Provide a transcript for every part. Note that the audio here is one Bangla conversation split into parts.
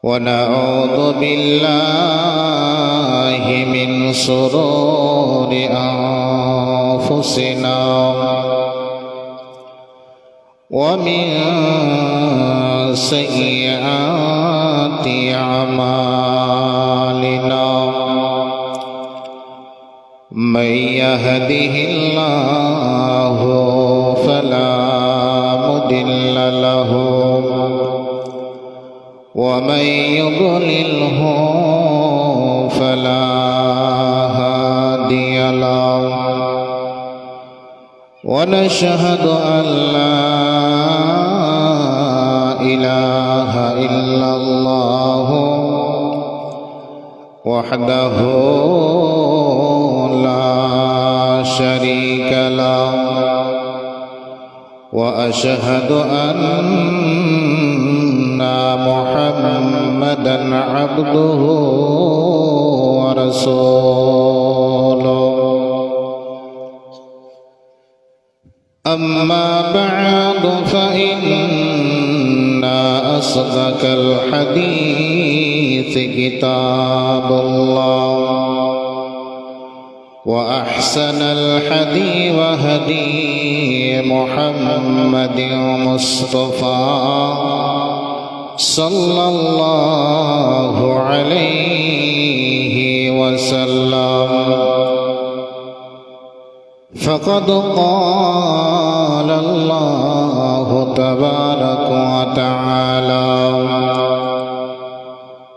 ونعوذ بالله من شرور أنفسنا ومن سيئات أعمالنا من يهده الله فلا مضل له ومن يضلله فلا هادي له ونشهد أن لا إله إلا الله وحده لا شريك له وأشهد أن محمدًا عبده ورسوله أما بعد فإن أصدق الحديث كتاب الله وأحسن الهدي وهدي محمد مصطفى صلى الله عليه وسلم فقد قال الله تبارك وتعالى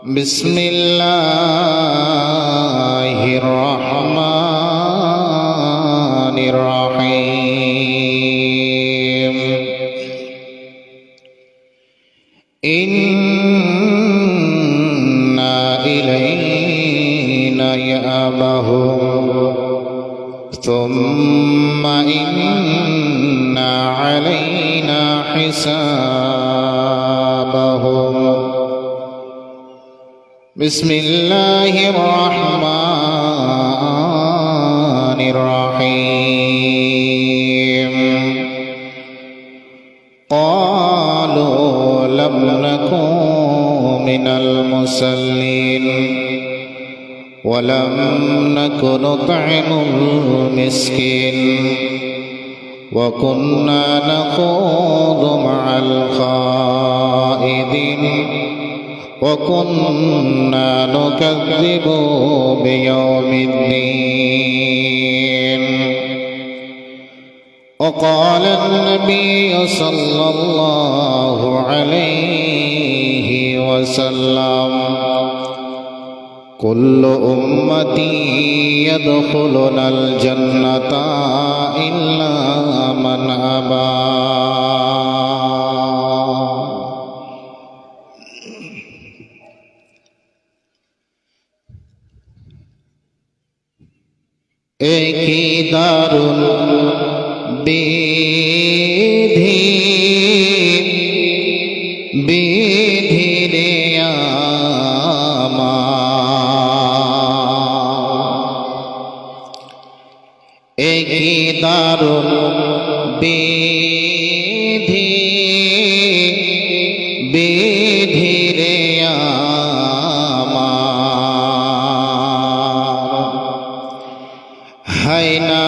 بسم الله الرحمن الرحيم إن إلينا إيابهم ثم إن علينا حسابهم بسم الله الرحمن الرحيم قالوا لم نكن من المصلين ولم نكن نطعم المسكين وكنا نخوض مع الخائضين وكنا نكذب بيوم الدين وقال النبي صلى الله عليه وسلم كل أمتي يدخلون الجنة إلا من أبى एकी दारुल বিধি বিধি রে আমার একই দারুল বিধি বিধি রে আমার হায় না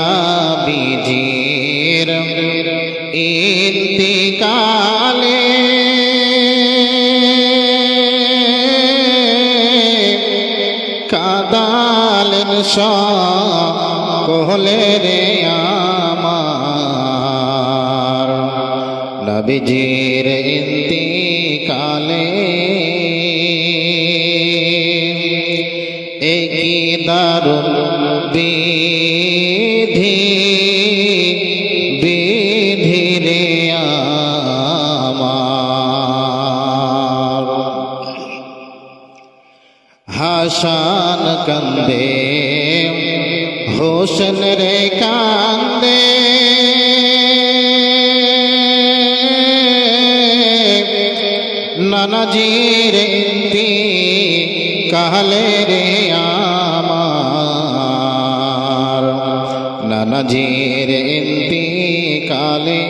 বিজির ইন্তিকালে কাদালেন সকলে রে আমার নবীজির ইন্তিকালে একই দারুল বিধি বিধি রে আমার হাসান কান্দে হোসেন রে কান্দে নানাজির ইন্তিকালে রে আমার নানাজির ইন্তিকালে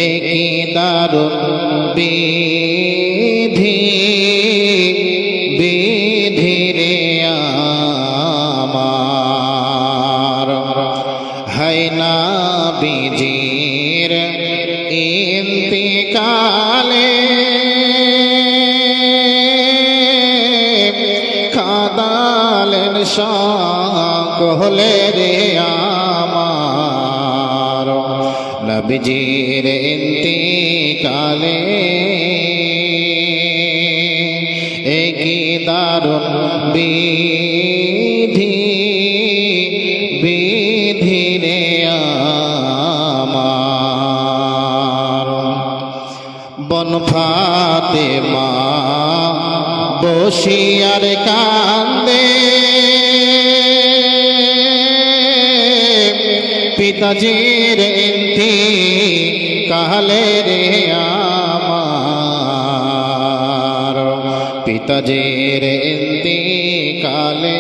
একই দারুণ বিধি বিধিরে আমার হয় না বিজির ইন্তিকালে কাদালেন সকলে রে আমার নবীজির ইন্তিকালে একই দারুণ বিধি বিধিরে আমার বন ফাতেমা বসিয়ার কান্দে পিতাজির ইন্তিকালে রে আমার পিতাজির ইন্তিকালে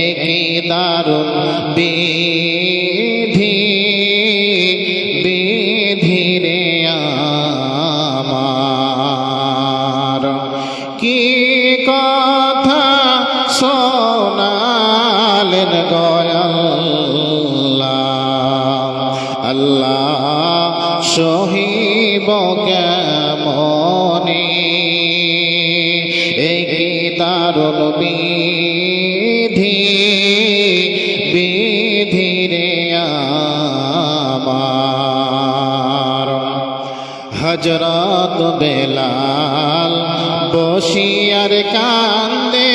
একই দারুণ বিধি বিধিরে আমার কি কথা শোনালেন আল্লাহ আল্লাহ সহিব কেমনে একই দারুণ বিধি বিধিরে আমার হযরত বেলাল বসিয়ার কান্দে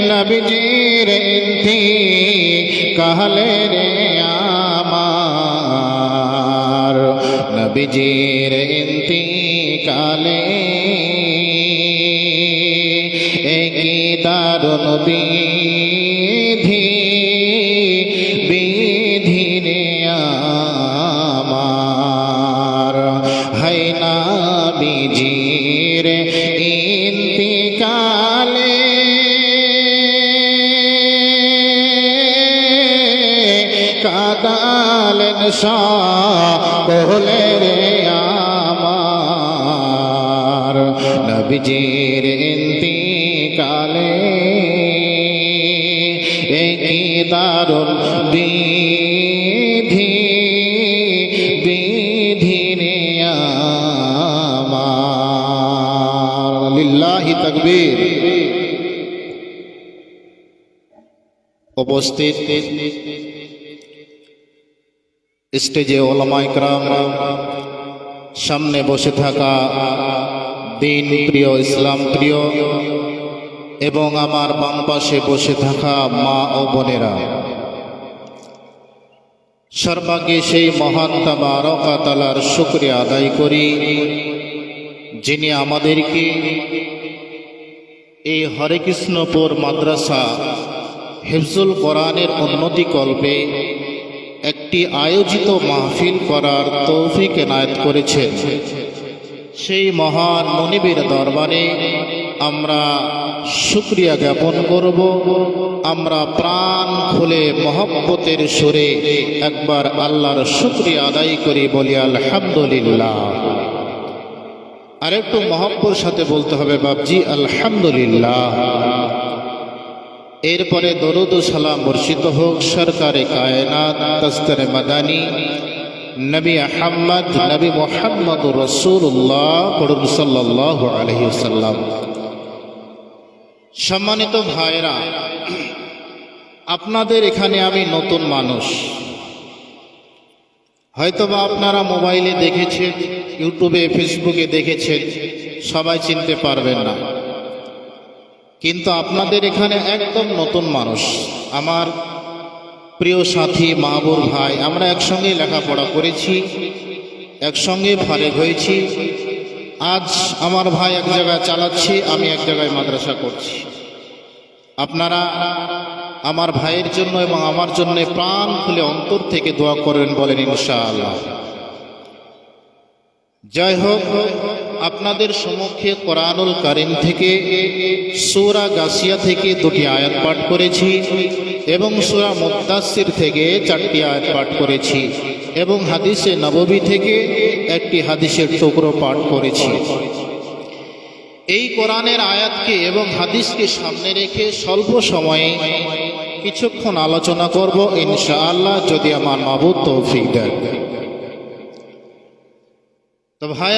নবীজির ইন্তিকালে রে আমার নবীজির ইন্তিকালে একই দারুণ বিধি বিধিরে আমার হয় না বিজির ইন্তিকালে কাদালেন সকলে রে আমার নবীজির ইন্তিকালে একই দারুণ বিধি বিধিরে আমার লিল্লাহি তাকবীর। উপস্থিত স্টেজে ওলামা ইকরাম, সামনে বসে থাকা দিন প্রিয় ইসলাম প্রিয় এবং আমার বাম পাশে বসে থাকা মা ও বোনেরা, সর্বাগ্রে সেই মহান তাবারক তাআলার শুকরিয়া আদায় করি যিনি আমাদেরকে এই হরেকৃষ্ণপুর মাদ্রাসা হিফজুল কোরআনের উন্নতি কল্পে একটি আয়োজিত মাহফিল করার তৌফিক এনায়েত করেছেন। সেই মহান মনিবের দরবারে আমরা শুকরিয়া জ্ঞাপন করব। আমরা প্রাণ খুলে মহব্বতের সুরে একবার আল্লাহর শুকরিয়া আদায় করি, বলি আলহামদুলিল্লাহ। আরেকটু মহব্বতের সাথে বলতে হবে বাপজি আলহামদুলিল্লাহ। এরপরে দরুদ ও সালাম বর্ষিত হোক সরকারে কায়নাত দস্তরে মাদানী নবী আহমদ নবী মুহাম্মদুর রাসূলুল্লাহ পড়ুন সাল্লাল্লাহু আলাইহি ওয়াসাল্লাম। সম্মানিত ভাইরা, আপনাদের এখানে আমি নতুন মানুষ, হয়তোবা আপনারা মোবাইলে দেখেছেন, ইউটিউবে ফেসবুকে দেখেছেন, সবাই চিনতে পারবেন না, কিন্তু আপনাদের এখানে একদম নতুন মানুষ। আমার প্রিয় সাথী মাহবুব ভাই, আমরা একসঙ্গে লেখাপড়া করেছি, একসঙ্গে ফারেক হয়েছি। আজ আমার ভাই এক জায়গায় চালাচ্ছি, আমি এক জায়গায় মাদ্রাসা করছি। আপনারা আমার ভাইয়ের জন্য এবং আমার জন্য প্রাণ খুলে অন্তর থেকে দোয়া করবেন, বলেন ইনশাআল্লাহ। জয় হোক। আপনাদের সম্মুখে কোরআনুল কারীম থেকে সূরা গাসিয়া থেকে 2টি আয়াত পাঠ করেছি এবং সূরা মুদ্দাসসির থেকে 4টি আয়াত পাঠ করেছি এবং হাদিসে নববী থেকে একটি হাদিসের টুকরো পাঠ করেছি। এই কোরআনের আয়াতকে এবং হাদিসকে সামনে রেখে স্বল্প সময়ে কিছুক্ষণ আলোচনা করব ইনশাআল্লাহ, যদি আমার মাবুদ তৌফিক দেন। তো ভাই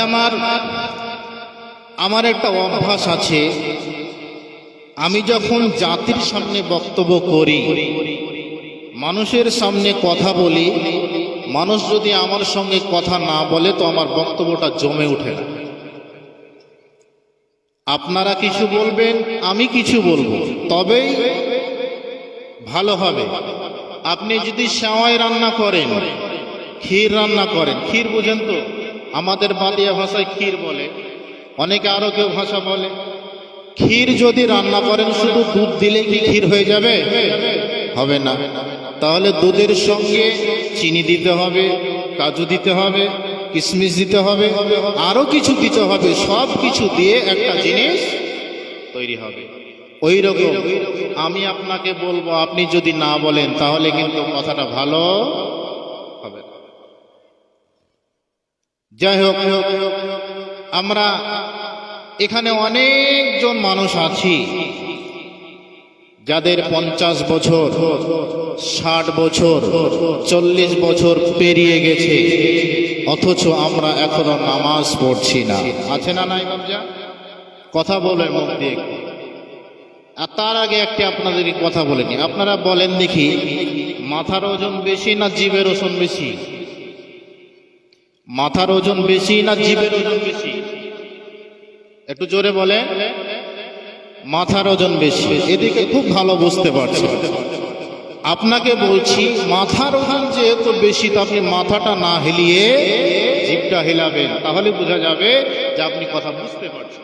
আমার একটা অভ্যাস আছে, আমি যখন জাতির সামনে বক্তব্য করি, মানুষের সামনে কথা বলি, মানুষ যদি আমার সঙ্গে কথা না বলে তো আমার বক্তব্যটা জমে ওঠে না। আপনারা কিছু বলবেন, আমি কিছু বলবো, তবেই ভালো হবে। আপনি যদি সেওয়াই রান্না করেন, ক্ষীর রান্না করেন, ক্ষীর বুঝেন তো, আমাদের বাদিয়া ভাষায় ক্ষীর বলে, অনেকে আরো কেউ ভাষা বলে। ক্ষীর যদি রান্না করেন শুধু দুধ দিলে কি ক্ষীর হয়ে যাবে? হবে না। তাহলে দুধের সঙ্গে চিনি দিতে হবে, কাজু দিতে হবে, কিশমিশ দিতে হবে, আরো কিছু দিতে হবে, সব কিছু দিয়ে একটা জিনিস তৈরি হবে। ওই রকম আমি আপনাকে বলবো, আপনি যদি না বলেন তাহলে কিন্তু কথাটা ভালো হবে না। যাই হোক, আমরা এখানে অনেকজন মানুষ আছি যাদের 50 বছর, 60 বছর, 40 বছর পেরিয়ে গেছে, অথচ আমরা এখনো নামাজ পড়ছি না। আছে না নাই বাবজা? কথা বলে মুখ দিয়ে। আর তার আগে একটা আপনাদেরকে কথা বলে নি, আপনারা বলেন দেখি, মাথার ওজন বেশি না জিভের ওজন বেশি? মাথার ওজন বেশি না জিভের ওজন বেশি? একটু জোরে বলে। মাথার ওজন বেশি। এদিকে খুব ভালো বুঝতে পারছি। আপনাকে বলছি, মাথার ওজন যেহেতু বেশি, তো আপনি মাথাটা না হিলিয়ে জিভটা হিলাবেন, তাহলে বোঝা যাবে যে আপনি কথা বুঝতে পারছেন।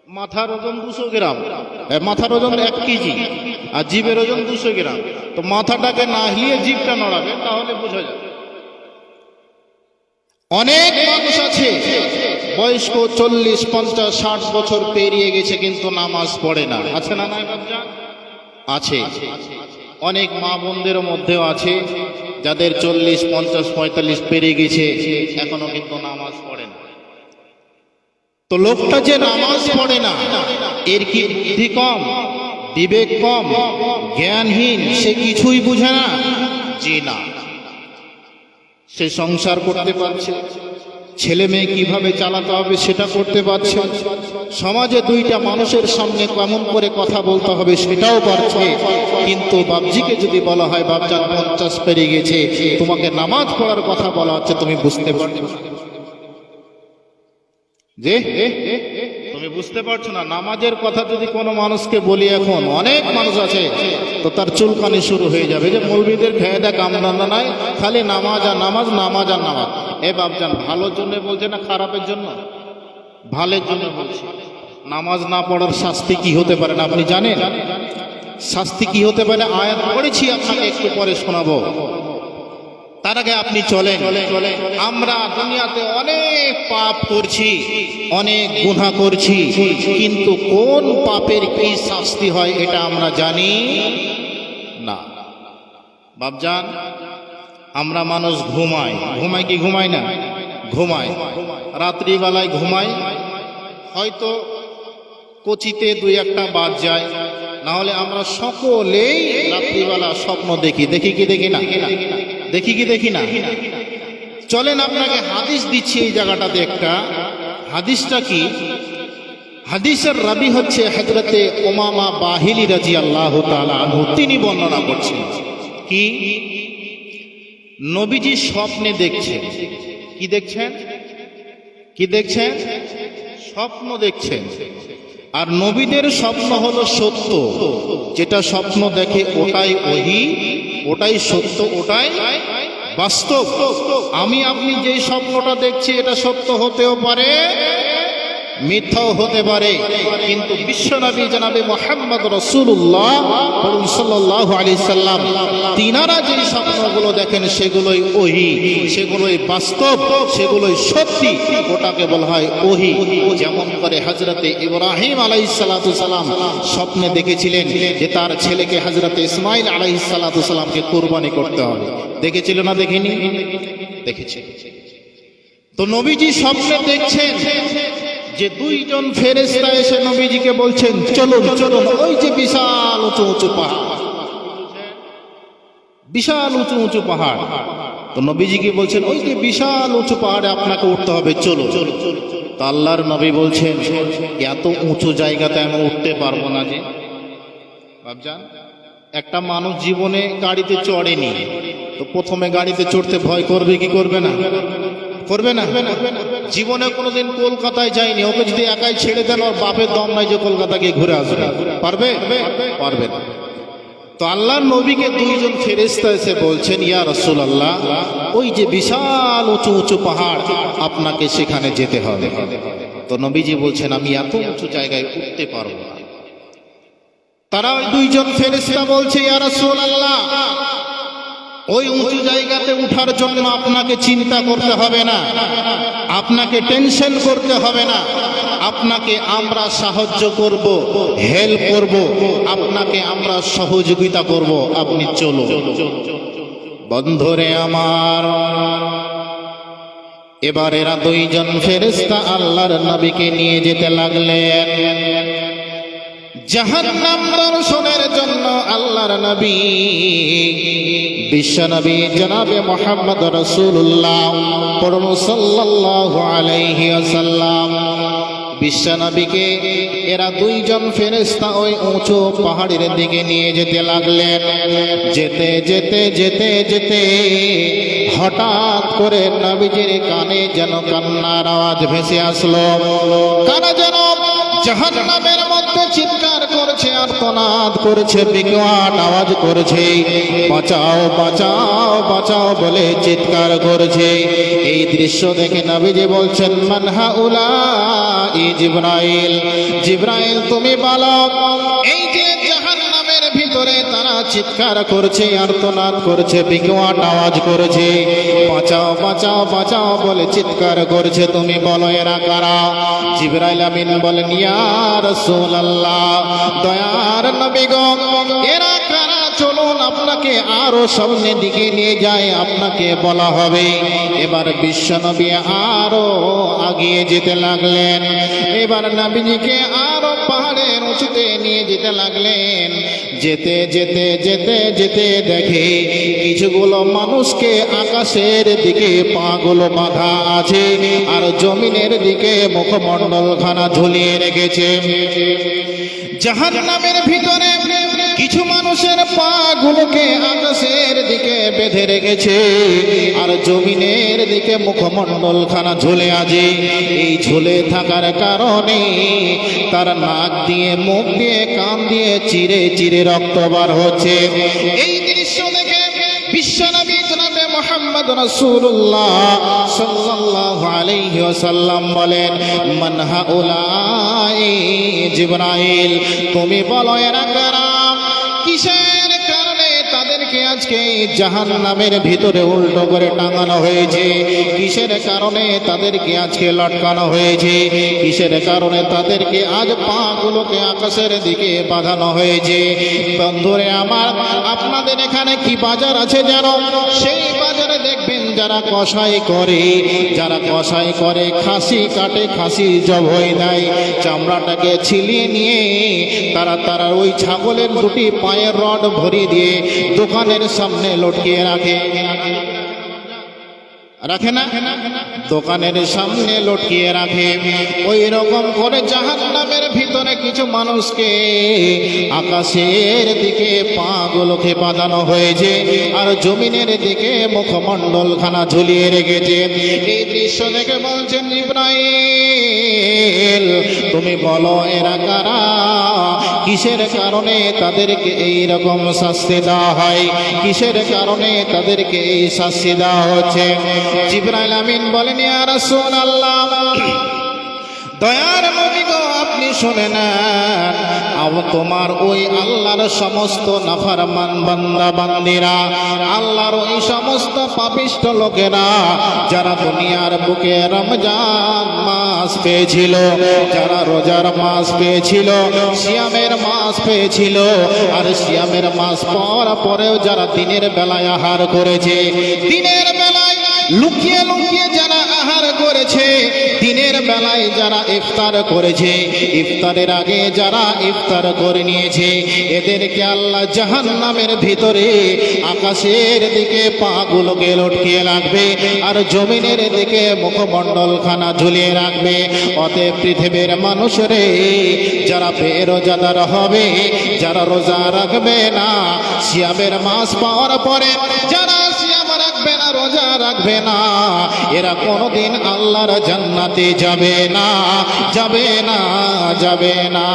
মাথার ওজন 200 গ্রাম, মাথার ওজন 1 কেজি, আর জিভের ওজন 200 গ্রাম, তো মাথাটাকে না হিলিয়ে জিভটা নড়াবেন, তাহলে বোঝা যাবে। অনেক মানুষ আছে বয়স্ক 40, 50, 60 বছর পেরিয়ে গেছে কিন্তু নামাজ পড়ে না। আছে না নাই বাচ্চা? আছে। অনেক মা বোনদের মধ্যেও আছে যাদের 40, 50, 45 পেরিয়ে গেছে, এখনো কিন্তু নামাজ পড়ে না। তো লোকটা যে নামাজ পড়ে না, এর কি বুদ্ধি কম, বিবেক কম, জ্ঞানহীন, সে কিছুই বুঝে না? জি না। সে সংসার করতে পারছে, ছেলে মেয়ে কিভাবে চালাতে হবে সেটা করতে পারছে, সমাজে 2টা মানুষের সামনে কেমন করে কথা বলতে হবে সেটাও পারছে। কিন্তু বাবজিকে যদি বলা হয়, বাবজান 50 পেরিয়ে গেছে, তোমাকে নামাজ পড়ার কথা বলা হচ্ছে, তুমি বুঝতে পারছো না যে তুমি বুঝতে পারছো না। নামাজের কথা যদি কোনো মানুষকে বলি, এখন অনেক মানুষ আছে তো তার চুলকানি শুরু হয়ে যাবে যে মৌলবীদের খেয়ে দেয়, কামদান্দা নাই, খালি নামাজ আর নামাজ, নামাজ আর নামাজ। এ বাপজান, ভালোর জন্য বলছে না খারাপের জন্য? ভালোর জন্য বলছে। নামাজ না পড়ার শাস্তি কি হতে পারে না আপনি জানেন? শাস্তি কি হতে পারে আয়াত পড়েছি, আপনাকে একটু পরে শোনাবো। তার আগে আপনি চলেন। আমরা দুনিয়াতে অনেক পাপ করছি, অনেক গুনাহ করছি, কিন্তু কোন পাপের কি শাস্তি হয় এটা আমরা জানি না। বাপজান, আমরা মানুষ ঘুমাই, ঘুমাই কি ঘুমাই না? ঘুমাই। রাত্রিবেলায় ঘুমাই, হয়তো কচিতে 2-1টা বাদ যায়, না হলে আমরা সকলেই রাত্রিবেলা স্বপ্ন দেখি। দেখি কি দেখি না? দেখি কি দেখি না? চলেন আপনাকে হাদিস দিচ্ছি এই জায়গাটাতে একটা। হাদিসটা কি? হাদিসের রাবি হচ্ছে হযরতে উমামা বাহিলি রাদিয়াল্লাহু তাআলা আনহু। তিনি বর্ণনা করছেন কি নবীজি স্বপ্নে দেখছেন। কি দেখছেন? কি দেখছেন? স্বপ্ন দেখছেন। আর নবীদের স্বপ্ন হলো সত্য। যেটা স্বপ্ন দেখে ওটাই ওহী, ওটাই সত্য, ওটাই বাস্তব। আমি আপনি যেই স্বপ্নটা দেখছি এটা সত্য হতেও পারে, মিথ্যাও হতে পারে, কিন্তু বিশ্বনবী জনাবে মুহাম্মদ রাসূলুল্লাহ সাল্লাল্লাহু আলাইহি সাল্লাম তিনারা যে স্বপ্নগুলো দেখেন সেগুলোই ওহী, সেগুলোই বাস্তব, সেগুলোই সত্যি, ওটাকে বলা হয় ওহী। যেমন করে হযরতে ইব্রাহিম আলাইহিস সালাতু সালাম স্বপ্নে দেখেছিলেন যে তার ছেলেকে হযরতে ইসমাঈল আলাইহিস সালাতু সালামকে কুরবানি করতে হবে। দেখেছিল না দেখেনি? দেখেছে। তো নবীজি স্বপ্নে দেখছেন যে দুইজন ফেরেশতা এসে নবীজিকে বলছেন চলুন চলুন, ওই যে বিশাল উঁচু উঁচু পাহাড়, বিশাল উঁচু উঁচু পাহাড়। তো নবীজিকে বলছেন ওই যে বিশাল উঁচু পাহাড়ে আপনাকে উঠতে হবে, চলো। তো আল্লাহর নবী বলছেন এত উঁচু জায়গাতে আমি উঠতে পারবো না। যে বাপজান, একটা মানুষ জীবনে গাড়িতে চড়েনি, তো প্রথমে গাড়িতে চড়তে ভয় করবে কি করবে না? করবে না? জীবনে কোনোদিন কলকাতায় যায়নি, ওকে যদি একাই ছেড়ে দেন ওর বাপের দম নাই যে কলকাতা গিয়ে ঘুরে আসবে, পারবে? পারবে না। তো আল্লাহর নবীকে দুইজন ফেরেশতা এসে বলছেন ইয়া রাসূলুল্লাহ, ওই যে বিশাল উঁচু উঁচু পাহাড়, আপনাকে সেখানে যেতে হবে। তো নবীজি বলছেন আমি এত উঁচু জায়গায় উঠতে পারবো না। তারা ওই দুইজন ফেরেশতা বলছে ইয়া রাসূলুল্লাহ, ওই উঁচু জায়গাতে উঠার জন্য আপনাকে চিন্তা করতে হবে না, আপনাকে টেনশন করতে হবে না, আপনাকে আমরা সাহায্য করব, হেল্প করব, আপনাকে আমরা সহযোগিতা করব, আপনি চলো। বন্ধুরে আমার, এবার এরা দুইজন ফেরেশতা আল্লাহর নবীকে নিয়ে যেতে লাগলেন জাহান্নাম দর্শনের জন্য। আল্লাহর নবী বিশ্বনবী জনাবে মুহাম্মদ রাসূলুল্লাহ সাল্লাল্লাহু আলাইহি ওয়াসাল্লাম বিশ্বনবীকে এরা দুইজন ফেরেশতা ওই উঁচু পাহাড়ের দিকে নিয়ে যেতে লাগলেন। যেতে যেতে যেতে যেতে হঠাৎ করে নবীজির কানে যেন কান্নার আওয়াজ ভেসে আসলো। কারা যেন জাহান্নামের মধ্যে চিৎকার করছে, আর্তনাদ করছে, বিকট আওয়াজ করছে, বাঁচাও বাঁচাও বাঁচাও বলে চিৎকার করছে। এই দৃশ্য দেখে নবীজি বলছেন মান হাউলাই জিবরাইল, জিবরাইল তুমি বলো এই যে জাহান্নামের ভিতরে তারা চিৎকার করছে, আর্তনাদ করছে, বিকট আওয়াজ করছে, বাঁচাও বাঁচাও বাঁচাও বলে চিৎকার করছে, তুমি বলো এরা কারা? জিবরাইল আমিন বলেন ইয়া রাসূলুল্লাহ, দয়ার নবী গো, এরা কারা? চলুন আপনাকে আরো সামনের দিকে নিয়ে যায়, আপনাকে বলা হবে। এবার বিশ্বনবী আরো আগিয়ে যেতে লাগলেন। এবার নবীজিকে আরো পাহাড়ের উঁচুতে নিয়ে যেতে লাগলেন। যেতে যেতে যেতে যেতে দেখে কিছুগুলো মানুষকে আকাশের দিকে পাগুলো বাঁধা আছে আর জমিনের দিকে মুখমণ্ডলখানা ঝুলিয়ে রেখেছে। জাহান্নামের ভিতরে কিছু মানুষের পাগুলোকে আকাশের দিকে বেঁধে রেখেছে আর জমিনের দিকে মুখমণ্ডলখানা ঝুলে আছে। এই ঝুলে থাকার কারণে তার নাক দিয়ে, মুখ দিয়ে, কান দিয়ে চিরে চিরে রক্ত বার হচ্ছে। এই দৃশ্য দেখে বিশ্বনবী জনাবে মুহাম্মদ রাসূলুল্লাহ সাল্লাল্লাহু আলাইহি ওয়াসাল্লাম বলেন মান হাউলাই জিবরাইল, তুমি বলো এরা কারা? কিসের কারণে তাদেরকে আজকে জাহান্নামের ভিতরে উল্টো করে টাঙানো হয়েছে? কিসের কারণে তাদেরকে আজকে লটকানো হয়েছে? কিসের কারণে তাদেরকে আজ পাগুলোকে আকাশের দিকে বাঁধানো হয়েছে? বন্ধুরে আমার, আপনাদের এখানে কি বাজার আছে জানো? সেই বাজারে দেখবেন যারা কসাই করে, যারা কসাই করে, খাসি কাটে, খাসি জবাই দেয়, চামড়াটাকে ছিলিয়ে নিয়ে তারা ওই ছাগলের দুটি পায়ের রড ভরিয়ে দিয়ে দোকানের সামনে লটকিয়ে রাখে, রাখে না? দোকানের সামনে লটকিয়ে রাখে। ওই রকম করে জাহান্নামের ভিতরে কিছু মানুষকে আকাশের দিকে পাগুলোকে বাঁধানো হয়েছে আর জমিনের দিকে মুখমণ্ডলখানা ঝুলিয়ে রেখেছে। এই দৃশ্য দেখে বলছেন জিবরাইল, তুমি বলো এরা কারা? কিসের কারণে তাদেরকে এই রকম শাস্তি দেওয়া হয়? কিসের কারণে তাদেরকে এই শাস্তি দেওয়া হচ্ছে? জিবরাইল আমিন বলেন ইয়া রাসূলুল্লাহ, দয়ার নবী গো আপনি শুনে নেন, তোমার ওই আল্লাহর সমস্ত নাফরমান বান্দা বান্দিরা, আল্লাহর ওই সমস্ত পাপিষ্ঠ লোকেরা যারা দুনিয়ার বুকে রমজান মাস পেয়েছিল, যারা রোজার মাস পেয়েছিল, সিয়ামের মাস পেয়েছিল, আর সিয়ামের মাস পর পরেও যারা দিনের বেলায় আহার করেছে, দিনের বেলায় লুকিয়ে লুকিয়ে যারা আহার করেছে, দিনের বেলায় যারা ইফতার করেছে, ইফতারের আগে যারা ইফতার করে নিয়েছে, এদেরকে আল্লাহ জাহান্নামের ভিতরে আকাশের দিকে পাগুলোকে লটকিয়ে রাখবে আর জমিনের দিকে মুখমণ্ডলখানা ঝুলিয়ে রাখবে। অতএব পৃথিবীর মানুষরে যারা বেরোজাদার হবে, যারা রোজা রাখবে না, সিয়ামের মাস পাওয়ার পরে যারা সিয়াম রাখবে না, রোজা রাখবে না, এরা কোনোদিন আল্লাহর জান্নাতে যাবে না, যাবে না, যাবে না।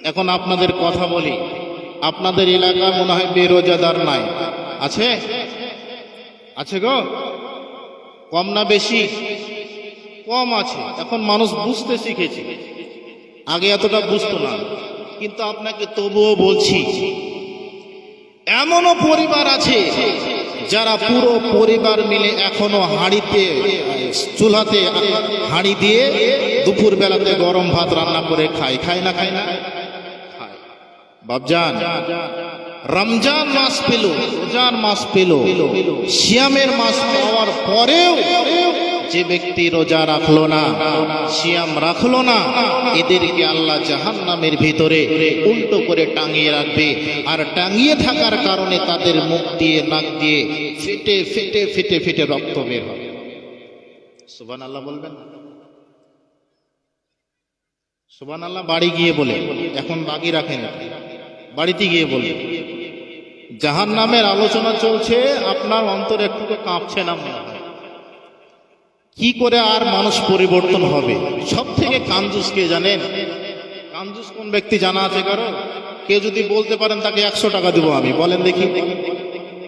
এখন আপনাদের কথা বলি, আপনাদের এলাকায় মনে হয় বেরোজাদার নাই, আছে? আছে গো? কম না বেশি? কম আছে। এখন মানুষ বুঝতে শিখেছে, আগে এতটা বুঝতো না। কিন্তু আপনাকে তবুও বলছি, এমনও পরিবার আছে যারা পুরো পরিবার মিলে এখনো হাঁড়িতে, চুলাতে হাঁড়ি দিয়ে দুপুর বেলাতে গরম ভাত রান্না করে খায়। খায় না? খায় না? খায়। বাপজান, রমজান মাস পেল, রোজার মাস পেল, সিয়ামের মাস পাওয়ার পরেও যে ব্যক্তি রোজা রাখলো না, সিয়াম রাখলো না, এদেরকে আল্লাহ জাহান্নামের ভিতরে উল্টো করে টাঙিয়ে রাখবে। আর টাঙিয়ে থাকার কারণে তাদের মুখ দিয়ে, নাক দিয়ে ফেটে ফেটে ফেটে ফেটে রক্ত বের হবে। সুবহানাল্লাহ বলবেন? সুবহানাল্লাহ বাড়ি গিয়ে বলে, এখন বাকি রাখেন, বাড়িতে গিয়ে বলে। জাহান্নামের আলোচনা চলছে, আপনার অন্তরে একটু কাঁপছে না মনে হয়? কি করে আর মানুষ পরিবর্তন হবে? সব থেকে কাঞ্জুস কে জানেন? কাঞ্জুস কোন ব্যক্তি জানা আছে কারো? কেউ যদি বলতে পারেন তাকে 100 টাকা দেবো আমি, বলেন দেখি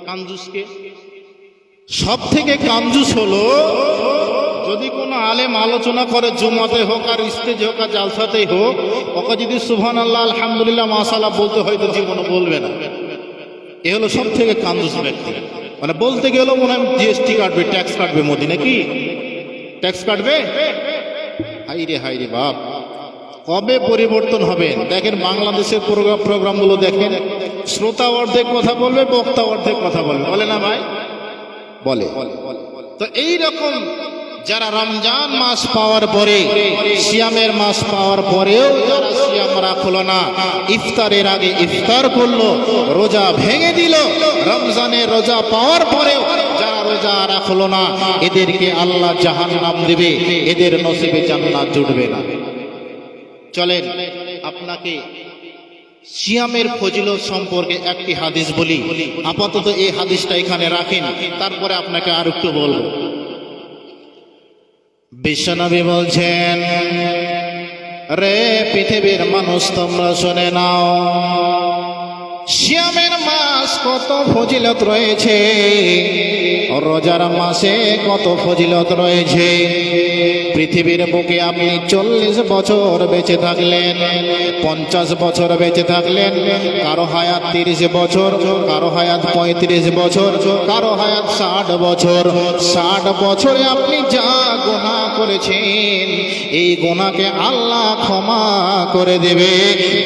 কাঞ্জুস কে? সব থেকে কাঞ্জুস হলো, যদি কোনো আলেম আলোচনা করে, জুমাতে হোক আর স্টেজে হোক আর জালসাতেই হোক, ওকে যদি সুবহানাল্লাহ আলহামদুলিল্লাহ মাশাআল্লাহ বলতে হয় তো জীবনে বলবে না। এ হলো সব থেকে কাঞ্জুস ব্যক্তি। মানে বলতে গেলেও মনে হয় জিএসটি কাটবে, ট্যাক্স কাটবে মোদি, নাকি ট্যাক্স কাটবে? হাইরে হাইরে বাপ, কবে পরিবর্তন হবে? দেখেন বাংলাদেশের প্রোগ্রামগুলো দেখেন, শ্রোতা অর্ধেক কথা বলবে, বক্তা অর্ধেক কথা বলবে, বলে না ভাই? বলে। তো এই রকম যারা রমজান মাস পাওয়ার পরে, সিয়ামের মাস পাওয়ার পরেও যারা সিয়াম রাখলো না, ইফতারের আগে ইফতার করলো, রোজা ভেঙে দিল, রমজানের রোজা পাওয়ার পরেও যারা রোজা রাখলো না, এদেরকে আল্লাহ জাহান্নাম দেবে, এদের নসিবে জান্নাত জুটবে না। চলেন আপনাকে সিয়ামের ফজিলত সম্পর্কে একটি হাদিস বলি। আপাতত এই হাদিসটা এখানে রাখেন, তারপরে আপনাকে আর একটু বলবো। বিশ্বনবী বলছেন, রে পৃথিবীর মানুষ তোমরা শুনে নাও, সিয়ামের মাস কত ফজিলত রয়েছে, রোজার মাসে কত ফজিলত রয়েছে। পৃথিবীর বুকে আপনি 40 বছর বেঁচে থাকলেন, 50 বছর বেঁচে থাকলেন, কারো হায়াত 30 বছর, কারো হায়াত 35 বছর, কারো হায়াত 60 বছর। 60 বছরে আপনি যা গুনাহ করেছেন, এই গুনাহকে আল্লাহ ক্ষমা করে দেবে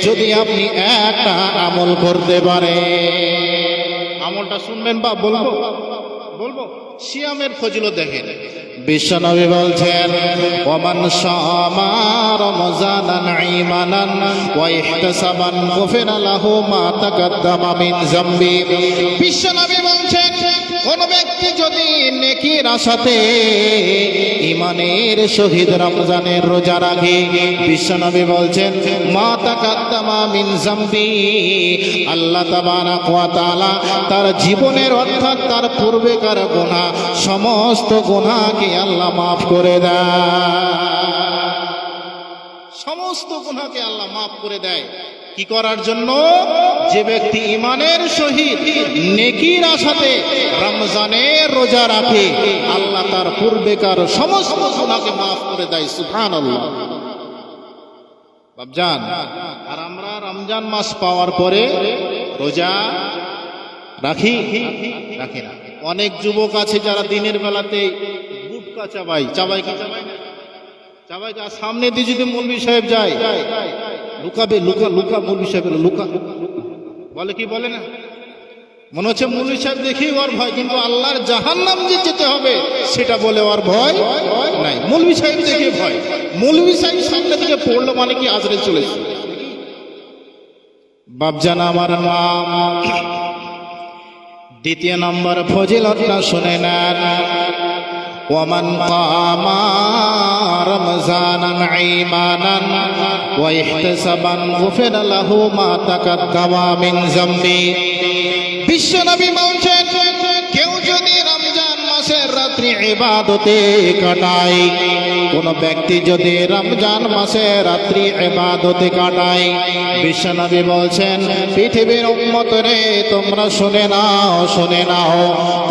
যদি আপনি একটা আমল করতে পারেন। আমলটা শুনবেন বা বলবো? বলবো। সিয়ামের ফজিলত দেখেন, বিশ্বনবী বলছেন, ওমান শামা রমজানান ঈমানান ওয়া ইহতিসাবান গুফিরা লাহু মা তাকাদ্দামা মিন যামবি। বিশ্বনবী বলছেন, কোন ব্যক্তি যদি নেকির আশাতে ঈমানের সহিত রমজানের রোজা রাখে, বিশ্বনবী বলছেন, মা তাকাদ্দামা মিন যামবি, আল্লাহ তাবারাক ওয়া তাআলা তার জীবনের অর্থাৎ তার পূর্বেকার গুনাহ, সমস্ত গুনাহকে আল্লাহ মাফ করে দেয়, সমস্ত গুনাহকে আল্লাহ মাফ করে দেয়। কি করার জন্য? যে ব্যক্তি ঈমানের সহিত নেকির আশাতে রমজানের রোজা রাখে, আল্লাহ তার পূর্বেকার সমস্ত গুনাহকে মাফ করে দেয়। সুবহানাল্লাহ। বাপজান, আর আমরা রমজান মাস পাওয়ার পরে রোজা রাখি না। অনেক যুবক আছে যারা দিনের বেলাতে গুটকা চাবাই কি চাবাই না? চাবাই। আর সামনে দিয়ে যদি মৌলভী সাহেব যায়, লুকাবে, লুকা মৌলভী সাহেব লুকা বলে, কি বলে না? মনে হচ্ছে মৌলভী সাহেব দেখেই ওর ভয়, কিন্তু আল্লাহর জাহান্নাম যে যেতে হবে সেটা বলে ওর ভয় নাই। মৌলভী সাহেব দেখে ভয়। মৌলভী সাহেব সামনে থেকে পড়লো মানে কি আজরে চলেছে। বাপজান আমার নাম দ্বিতীয় নম্বর ফজিলতটা শুনে নেন। ওয়ামান কামা রমজানান ঈমানান ওয়া ইহতিসাবান গুফিরা লাহু মা তাকাদ্দামা মিন যামবি। বিশ্বনবী বলেন, কেউ যদি রমজান মাসের রাত্রি ইবাদতে কাটায়, কোন ব্যক্তি যদি রমজান মাসের রাত্রি ইবাদতে কাটায়, বিশ্বনবী বলছেন, পৃথিবীর উম্মতরে তোমরা শুনে নাও,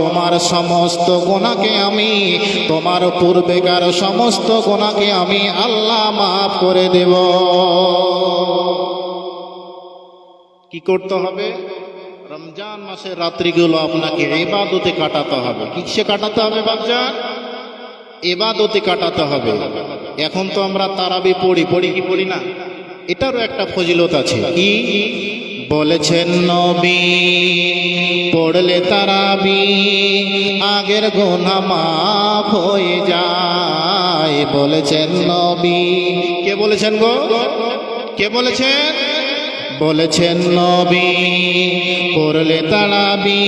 তোমার সমস্ত গুনাহকে আমি, তোমার পূর্বেকার সমস্ত গুনাহকে আমি আল্লাহ মাফ করে দেব। কি করতে হবে? রমজান মাসের রাত্রিগুলো আপনাকে ইবাদতে কাটাতে হবে। কিসে কাটাতে হবে বাপজান? ইবাদতে কাটাতে হবে। এখন তো আমরা তারাবি পড়ি কি পড়ি না? এটারও একটা ফজিলত আছে। কি বলেছেন নবী? পড়লে তারাবি আগের গুনাহ মাফ হয়ে যায়। বলেছেন নবী। কে বলেছেন গো? কে বলেছেন? বলেছেন নবী, পড়লে তারাবি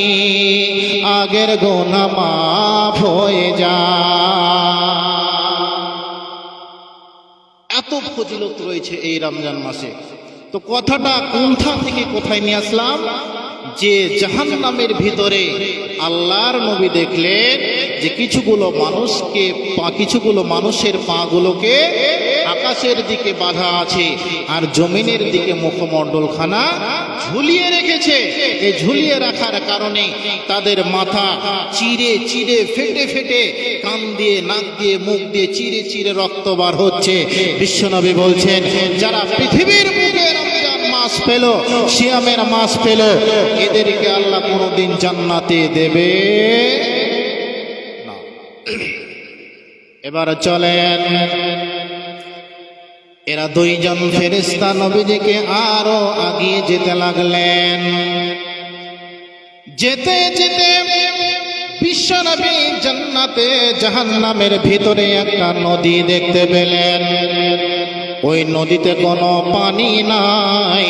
আগের গুনাহ মাফ হয়ে যায়। এত ফজিলত রয়েছে এই রমজান মাসে। তো কথাটা কোথা থেকে কোথায় নিয়ে আসলাম? যে জাহান্নামের ভিতরে আল্লাহর নবী দেখলেন যে কিছুগুলো মানুষের পাগুলোকে আকাশের দিকে বাঁধা আছে আর জমিনের দিকে মুখমণ্ডলখানা ঝুলিয়ে রেখেছে। এই ঝুলিয়ে রাখার কারণে তাদের মাথা চিরে ফেটে কান দিয়ে, নাক দিয়ে, মুখ দিয়ে চিরে রক্ত বার হচ্ছে। বিশ্বনবী বলছেন, যারা পৃথিবীর বুকে রমজান মাস পেল, সিয়ামের মাস পেল, এদেরকে আল্লাহ কোনোদিন জান্নাতে দেবে না। এবার চলেন, এরা দুইজন ফেরেশতা নবীজিকে আরো আগিয়ে যেতে লাগলেন। যেতে বিশ্বনবী জান্নাতে জাহান্নামের ভিতরে একটা নদী দেখতে পেলেন। ওই নদীতে কোনো পানি নাই,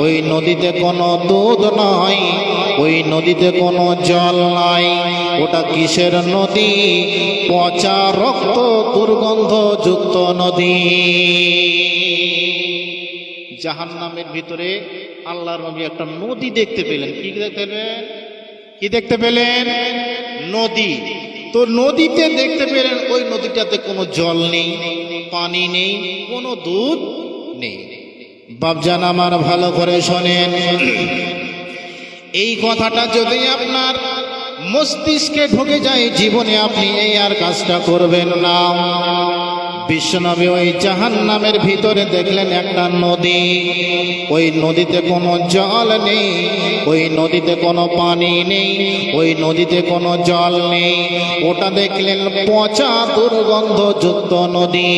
ওই নদীতে কোনো দুধ নাই, ওই নদীতে কোনো জল নাই। ওটা কিসের নদী? পচা রক্ত দুর্গন্ধযুক্ত নদী। জাহান্নামের ভিতরে আল্লাহর নবী একটা নদী দেখতে পেলেন। কি দেখতে পেলেন? নদী। তো নদীতে দেখতে পেলেন ওই নদীটাতে কোনো জল নেই, পানি নেই, কোনো দুধ নেই। বাপজান আমার ভালো করে শোনেন, এই কথাটা যদি আপনার মস্তিষ্কে ঢুকে যায়, জীবনে আপনি এই আর কাজটা করবেন না। বিশ্বনবী ওই জাহান্নামের ভিতরে দেখলেন একটা নদী। ওই নদীতে কোনো জল নেই, ওই নদীতে কোনো পানি নেই, ওই নদীতে কোনো জল নেই। ওটা দেখলেন পচা দুর্গন্ধযুক্ত নদী।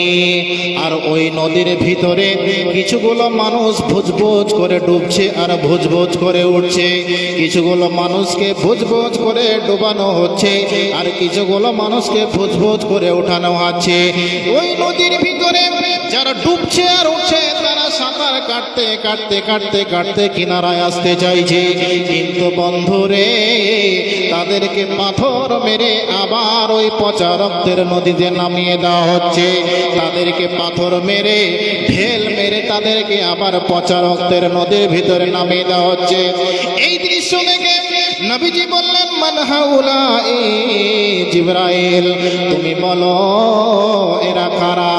আর ওই নদীর ভিতরে কিছুগুলো মানুষ ভুজভুজ করে ডুবছে আর ভুজভুজ করে উঠছে। কিছুগুলো মানুষকে ভুজভুজ করে ডুবানো হচ্ছে আর কিছুগুলো মানুষকে ভুজভুজ করে উঠানো হচ্ছে। ওই নদীর ভিতরে যারা ডুবছে আর উঠছে তারা সাঁতার কাটতে কিনারায় আসতে চাইছে, কিন্তু বন্ধুরে তাদেরকে পাথর মেরে আবার ওই পচা রক্তের নদীতে নামিয়ে দেওয়া হচ্ছে। তাদেরকে পাথর মেরে, ঢেল মেরে তাদেরকে আবার পচা রক্তের নদীর ভিতরে নামিয়ে দেওয়া হচ্ছে। এই দৃশ্য দেখে নবীজি বললেন, মান হাউলাই? জিবরাইল তুমি বলো এরা কারা?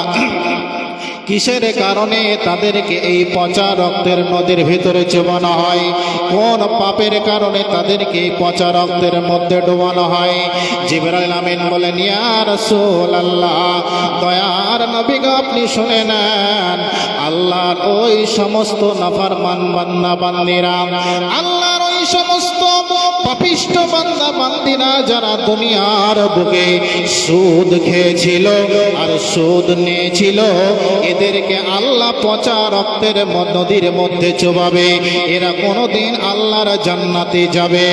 কিসের কারণে তাদেরকে এই পচা রক্তের নদীর ভিতরে চুবানো হয়? কোন পাপের কারণে তাদেরকে এই পচা রক্তের মধ্যে ডুবানো হয়? জিবরাইল আমিন বলেন, ইয়া রাসূলুল্লাহ, দয়ার নবী গো, আপনি শুনে নেন, আল্লাহর ওই সমস্ত নাফরমান বান্দা বান্দিরা, আল্লাহর ওই সমস্ত পাপিষ্ঠ বান্দা বান্দিরা যারা দুনিয়ার বুকে সুদ খেয়েছিল আর সুদ নিয়েছিল, এদেরকে আল্লাহ পচা রক্তের নদীর মধ্যে চুবাবে। এরা কোনোদিন আল্লাহর জান্নাতে যাবে